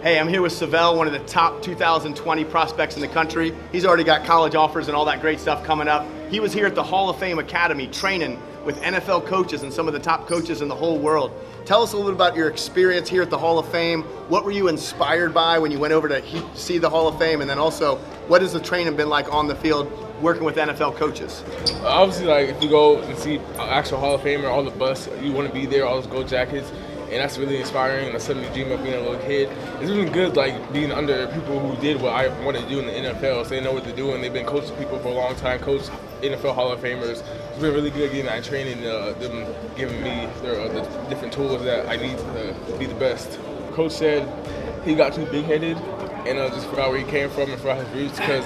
Hey, I'm here with Sav'ell, one of the top 2020 prospects in the country. He's already got college offers and all that great stuff coming up. He was here at the Hall of Fame Academy training with NFL coaches and some of the top coaches in the whole world. Tell us a little about your experience here at the Hall of Fame. What were you inspired by when you went over to see the Hall of Fame? And then also, what has the training been like on the field working with NFL coaches? Obviously, like if you go and see an actual Hall of Famer, all the bus, you want to be there, all those gold jackets. And that's really inspiring. I suddenly dream of being a little kid. It's really good, like being under people who did what I wanted to do in the NFL. So they know what they're doing. They've been coaching people for a long time, coached NFL Hall of Famers. It's been really good getting that training, them giving me the different tools that I need to be the best. Coach said he got too big-headed, and I just forgot where he came from and forgot his roots, because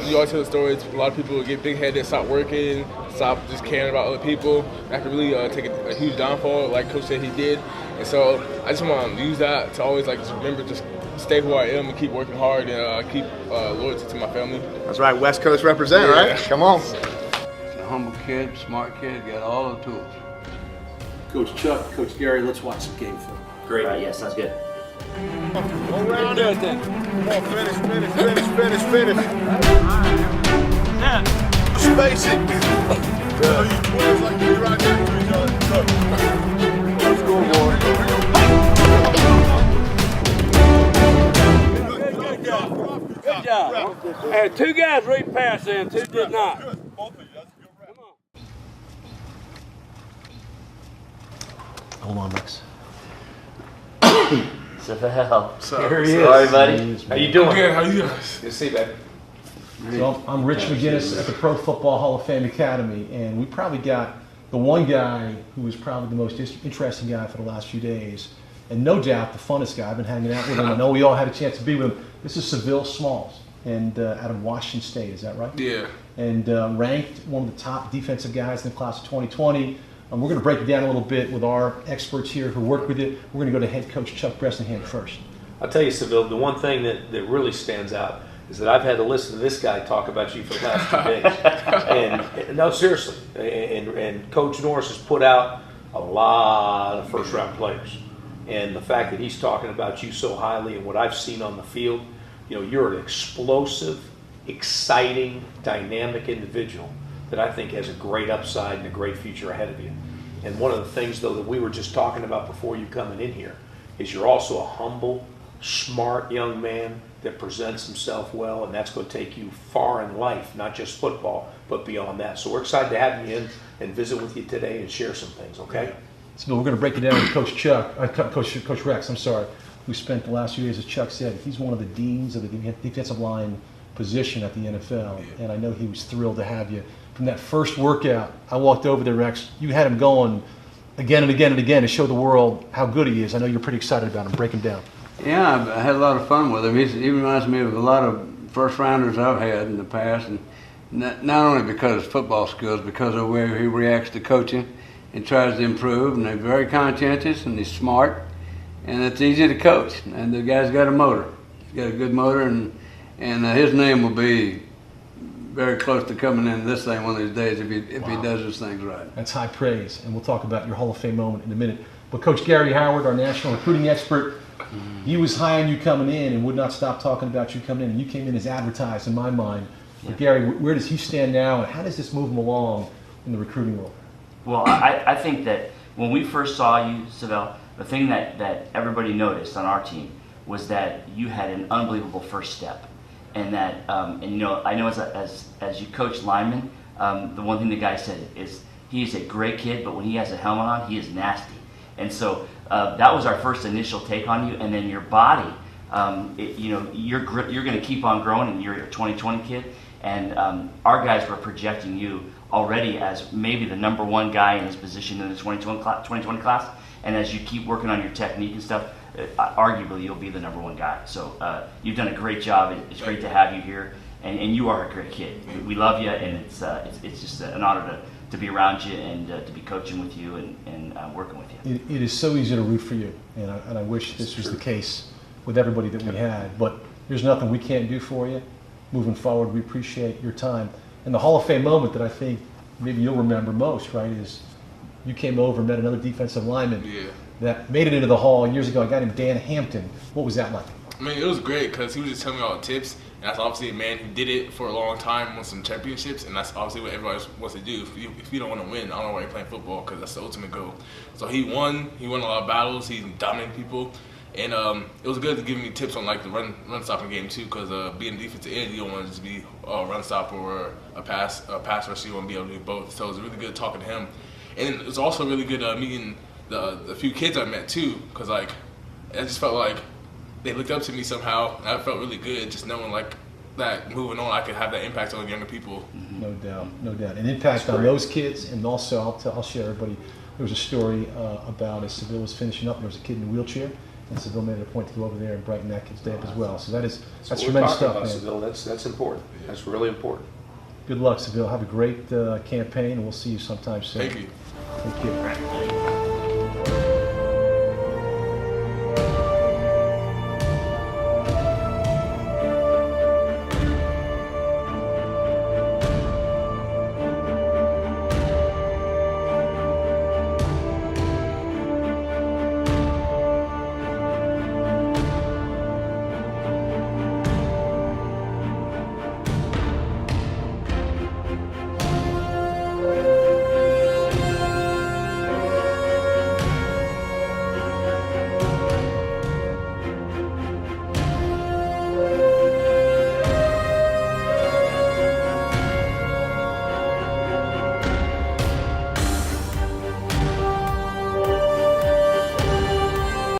you always tell the stories, a lot of people get big-headed, stop working, stop just caring about other people. That could really take a huge downfall, like Coach said he did. And so I just want to use that to always just remember, just stay who I am and keep working hard and keep loyalty to my family. That's right, West Coast represent, right? Come on. He's a humble kid, smart kid, got all the tools. Coach Chuck, Coach Gary, let's watch some game film. Great. All right, yes, sounds good. Go around it. Come on, finish. Yeah. Space it. Boys like you right there to each other. Let's go, boy. Good job. And two guys read past and two did not. Both of you. That's a good rep. Come on. Hold on, Max. Sav'ell. Here he is. Sorry, buddy. How you doing? Good, how you guys? Good to see you, baby. So I'm Rich McGinnis at the Pro Football Hall of Fame Academy, and we probably got the one guy who was probably the most interesting guy for the last few days, and no doubt the funnest guy. I've been hanging out with him. I know we all had a chance to be with him. This is Sav'ell Smalls, and out of Washington State, is that right? Yeah. And ranked one of the top defensive guys in the class of 2020. We're going to break it down a little bit with our experts here who work with it. We're going to go to head coach Chuck Bresnahan first. I'll tell you, Sav'ell, the one thing that really stands out is that I've had to listen to this guy talk about you for the last 2 days. And no, seriously. And Coach Norris has put out a lot of first-round players. And the fact that he's talking about you so highly and what I've seen on the field, you're an explosive, exciting, dynamic individual that I think has a great upside and a great future ahead of you. And one of the things, though, that we were just talking about before you coming in here is you're also a humble, smart young man that presents himself well, and that's going to take you far in life, not just football, but beyond that. So we're excited to have you in and visit with you today and share some things, okay? So we're going to break it down with Coach Chuck, Coach Rex, who spent the last few years, as Chuck said, he's one of the deans of the defensive line position at the NFL, and I know he was thrilled to have you. From that first workout, I walked over there, Rex, you had him going again and again and again to show the world how good he is. I know you're pretty excited about him. Break him down. Yeah, I had a lot of fun with him. He reminds me of a lot of first-rounders I've had in the past, and not only because of football skills, because of where he reacts to coaching and tries to improve, and they're very conscientious, and he's smart, and it's easy to coach. And the guy's got a motor. He's got a good motor, and his name will be very close to coming into this thing one of these days if he does his things right. That's high praise, and we'll talk about your Hall of Fame moment in a minute. But Coach Gary Howard, our national recruiting expert, he was high on you coming in and would not stop talking about you coming in. And you came in as advertised in my mind. But Gary, where does he stand now, and how does this move him along in the recruiting world? Well, I think that when we first saw you, Sav'ell, the thing that everybody noticed on our team was that you had an unbelievable first step. And that, I know as you coach linemen, the one thing the guy said is he's a great kid, but when he has a helmet on, he is nasty. And so that was our first initial take on you. And then your body, you're going to keep on growing, and you're a 2020 kid. And our guys were projecting you already as maybe the #1 guy in his position in the 2020 class. And as you keep working on your technique and stuff, arguably you'll be the #1 guy. So you've done a great job. It's great to have you here, and you are a great kid. We love you, and it's just an honor to be around you and to be coaching with you and working with you. It is so easy to root for you, and I wish this was the case with everybody that we had. But there's nothing we can't do for you. Moving forward, we appreciate your time. And the Hall of Fame moment that I think maybe you'll remember most, right, is you came over and met another defensive lineman that made it into the Hall years ago. A guy named Dan Hampton. What was that like? I mean, it was great because he was just telling me all the tips, and that's obviously a man who did it for a long time, won some championships, and that's obviously what everybody wants to do. If you don't want to win, I don't know why you're playing football, because that's the ultimate goal. So he won a lot of battles, he dominated people, and it was good to give me tips on like the run stopping game too, because being a defensive end, you don't want to just be a run stopper or a pass rusher. You want to be able to do both. So it was really good talking to him, and it was also really good meeting the few kids I met too, because like I just felt like they looked up to me somehow, and I felt really good just knowing like that moving on I could have that impact on younger people. No doubt, no doubt. An impact on those kids, and also I'll share everybody. There was a story about as Sav'ell was finishing up, there was a kid in a wheelchair, and Sav'ell made it a point to go over there and brighten that kid's day up as well. So that's tremendous stuff, man. Sav'ell. That's important. That's really important. Good luck, Sav'ell. Have a great campaign, and we'll see you sometime soon. Thank you. Thank you.